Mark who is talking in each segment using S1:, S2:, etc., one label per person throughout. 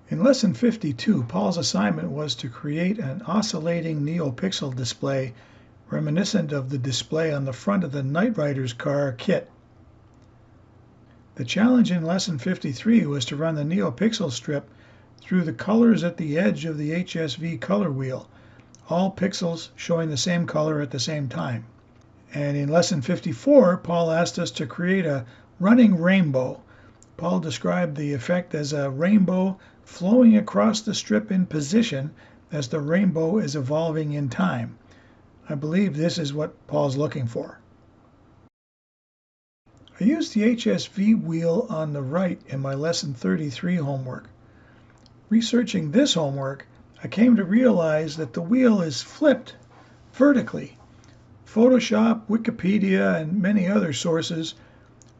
S1: In Lesson 52, Paul's assignment was to create an oscillating neopixel display reminiscent of the display on the front of the Knight Rider's car kit. The challenge in Lesson 53 was to run the neopixel strip through the colors at the edge of the HSV color wheel, all pixels showing the same color at the same time. And in Lesson 54, Paul asked us to create a running rainbow. Paul described the effect as a rainbow flowing across the strip in position as the rainbow is evolving in time. I believe this is what Paul's looking for. I used the HSV wheel on the right in my Lesson 33 homework. Researching this homework, I came to realize that the wheel is flipped vertically. Photoshop, Wikipedia, and many other sources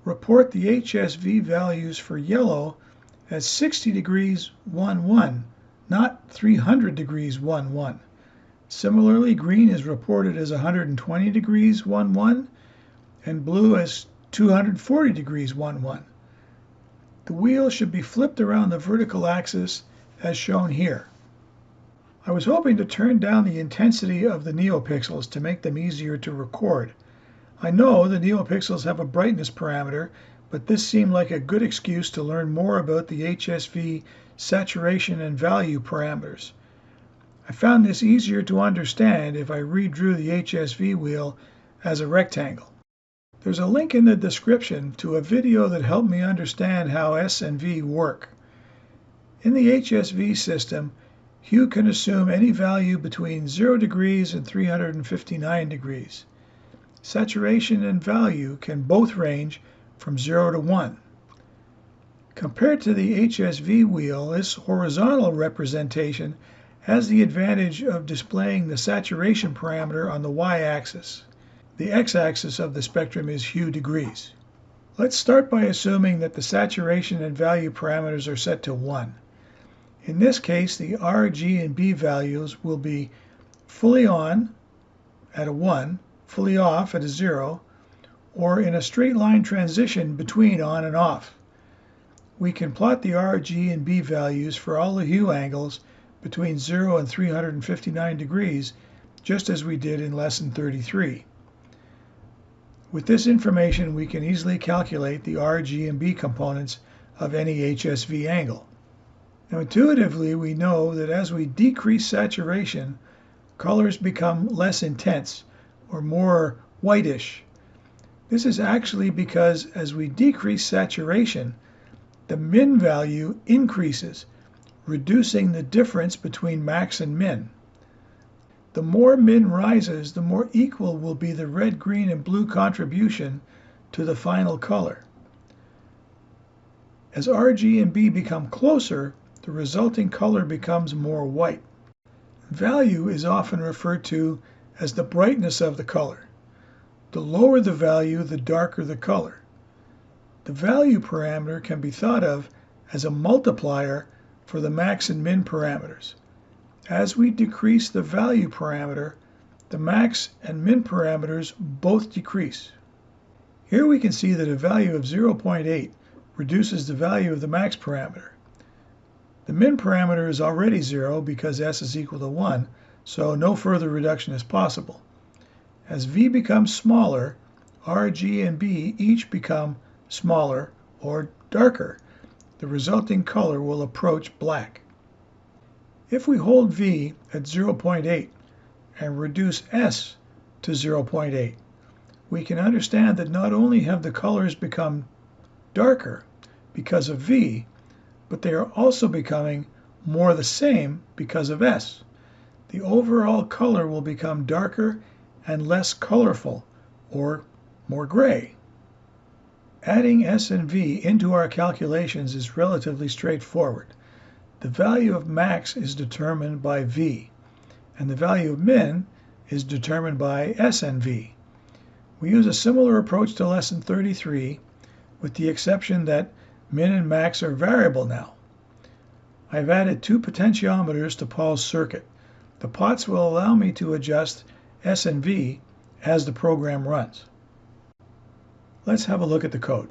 S1: report the HSV values for yellow as 60 degrees 1-1, not 300 degrees 1-1. Similarly, green is reported as 120 degrees 1-1 and blue as 240 degrees 1-1. The wheel should be flipped around the vertical axis as shown here. I was hoping to turn down the intensity of the neopixels to make them easier to record. I know the neopixels have a brightness parameter, but this seemed like a good excuse to learn more about the HSV saturation and value parameters. I found this easier to understand if I redrew the HSV wheel as a rectangle. There's a link in the description to a video that helped me understand how S and V work. In the HSV system, hue can assume any value between 0 degrees and 359 degrees. Saturation and value can both range from 0 to 1. Compared to the HSV wheel, this horizontal representation has the advantage of displaying the saturation parameter on the y-axis. The x-axis of the spectrum is hue degrees. Let's start by assuming that the saturation and value parameters are set to 1. In this case, the R, G, and B values will be fully on at a 1, fully off at a 0, or in a straight line transition between on and off. We can plot the R, G, and B values for all the hue angles between 0 and 359 degrees, just as we did in Lesson 33. With this information, we can easily calculate the R, G, and B components of any HSV angle. Now, intuitively, we know that as we decrease saturation, colors become less intense or more whitish. This is actually because as we decrease saturation, the min value increases, reducing the difference between max and min. The more min rises, the more equal will be the red, green, and blue contribution to the final color. As R, G, and B become closer, the resulting color becomes more white. Value is often referred to as the brightness of the color. The lower the value, the darker the color. The value parameter can be thought of as a multiplier for the max and min parameters. As we decrease the value parameter, the max and min parameters both decrease. Here we can see that a value of 0.8 reduces the value of the max parameter. The min parameter is already 0 because S is equal to 1, so no further reduction is possible. As V becomes smaller, R, G, and B each become smaller or darker. The resulting color will approach black. If we hold V at 0.8 and reduce S to 0.8, we can understand that not only have the colors become darker because of V, but they are also becoming more the same because of S. The overall color will become darker and less colorful, or more gray. Adding S and V into our calculations is relatively straightforward. The value of max is determined by V, and the value of min is determined by S and V. We use a similar approach to Lesson 33, with the exception that min and max are variable now. I've added 2 potentiometers to Paul's circuit. The pots will allow me to adjust S and V as the program runs. Let's have a look at the code.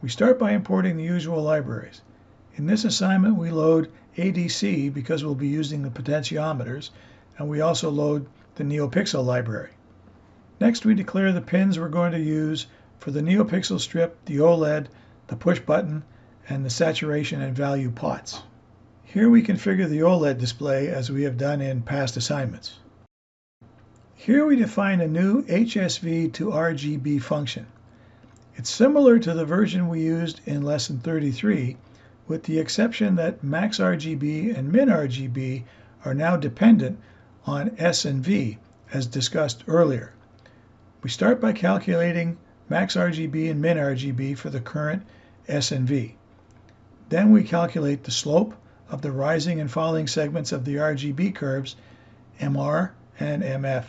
S1: We start by importing the usual libraries. In this assignment, we load ADC because we'll be using the potentiometers, and we also load the neopixel library. Next, we declare the pins we're going to use for the neopixel strip, the OLED, the push button, and the saturation and value pots. Here we configure the OLED display as we have done in past assignments. Here we define a new HSV to RGB function. It's similar to the version we used in lesson 33, with the exception that max RGB and min RGB are now dependent on S and V, as discussed earlier. We start by calculating max RGB and min RGB for the current S and V. Then we calculate the slope of the rising and falling segments of the RGB curves, MR and MF.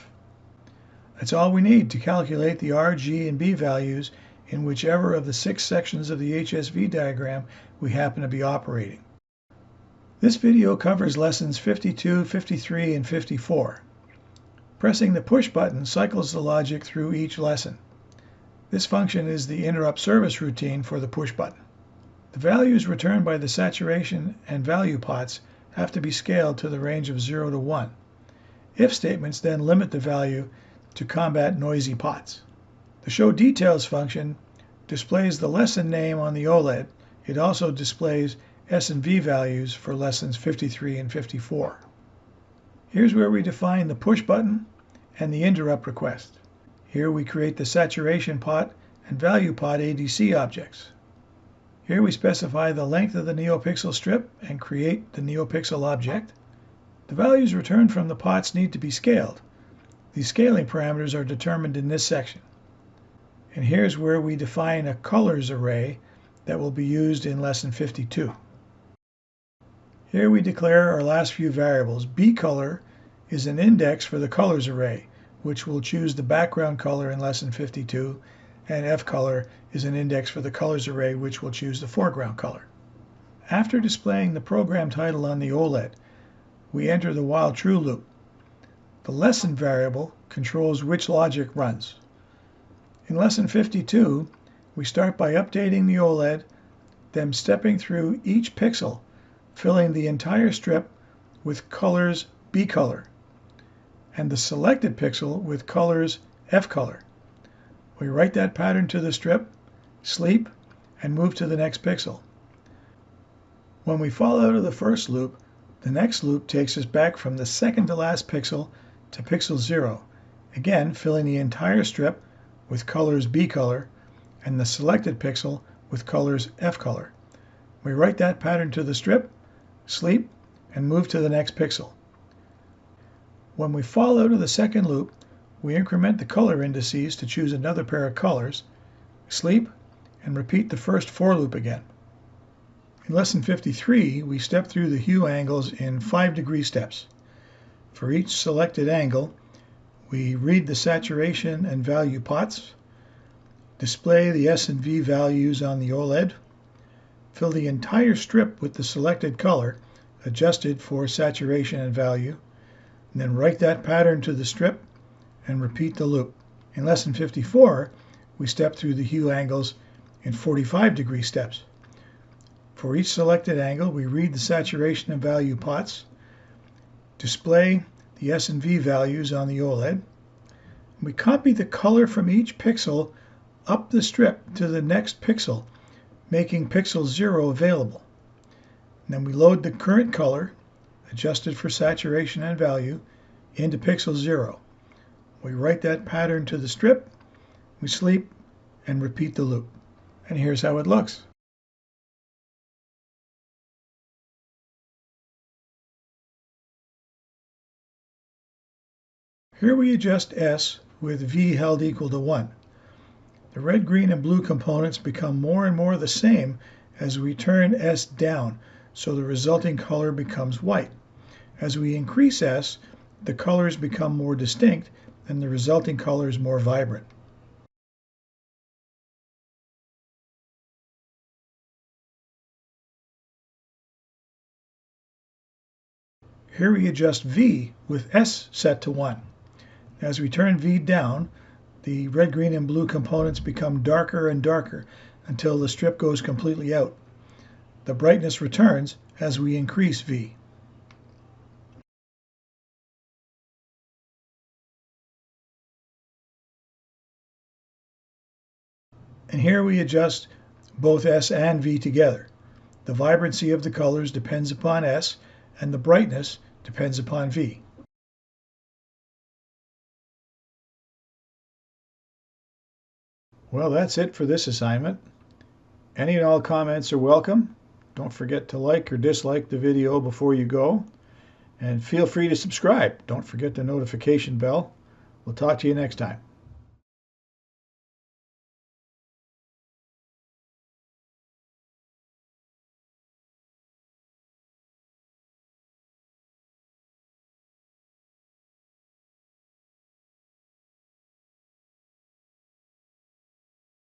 S1: That's all we need to calculate the R, G, and B values in whichever of the 6 sections of the HSV diagram we happen to be operating. This video covers lessons 52, 53, and 54. Pressing the push button cycles the logic through each lesson. This function is the interrupt service routine for the push button. The values returned by the saturation and value pots have to be scaled to the range of 0 to 1. If statements then limit the value to combat noisy pots. The show details function displays the lesson name on the OLED. It also displays S and V values for lessons 53 and 54. Here's where we define the push button and the interrupt request. Here we create the saturation pot and value pot ADC objects. Here we specify the length of the neopixel strip and create the neopixel object. The values returned from the pots need to be scaled. These scaling parameters are determined in this section. And here's where we define a colors array that will be used in lesson 52. Here we declare our last few variables. B color is an index for the colors array, which will choose the background color in lesson 52, and F color is an index for the colors array, which will choose the foreground color. After displaying the program title on the OLED, we enter the while true loop. The lesson variable controls which logic runs. In lesson 52, we start by updating the OLED, then stepping through each pixel, filling the entire strip with colors B color, and the selected pixel with colors F color. We write that pattern to the strip, sleep, and move to the next pixel. When we fall out of the first loop, the next loop takes us back from the second to last pixel to pixel 0, again filling the entire strip with colors B color and the selected pixel with colors F color. We write that pattern to the strip, sleep, and move to the next pixel. When we fall out of the second loop, we increment the color indices to choose another pair of colors, sleep, and repeat the first for loop again. In lesson 53, we step through the hue angles in 5-degree steps. For each selected angle, we read the saturation and value pots, display the S and V values on the OLED, fill the entire strip with the selected color, adjusted for saturation and value, and then write that pattern to the strip and repeat the loop. In lesson 54, we step through the hue angles in 45-degree steps. For each selected angle, we read the saturation and value pots, display the S and V values on the OLED. We copy the color from each pixel up the strip to the next pixel, making pixel 0 available. And then we load the current color, adjusted for saturation and value, into pixel 0. We write that pattern to the strip, we sleep, and repeat the loop. And here's how it looks. Here we adjust S with V held equal to 1. The red, green, and blue components become more and more the same as we turn S down, so the resulting color becomes white. As we increase S, the colors become more distinct and the resulting color is more vibrant. Here we adjust V with S set to 1. As we turn V down, the red, green, and blue components become darker and darker until the strip goes completely out. The brightness returns as we increase V. And here we adjust both S and V together. The vibrancy of the colors depends upon S, and the brightness depends upon V. Well, that's it for this assignment. Any and all comments are welcome. Don't forget to like or dislike the video before you go. And feel free to subscribe. Don't forget the notification bell. We'll talk to you next time.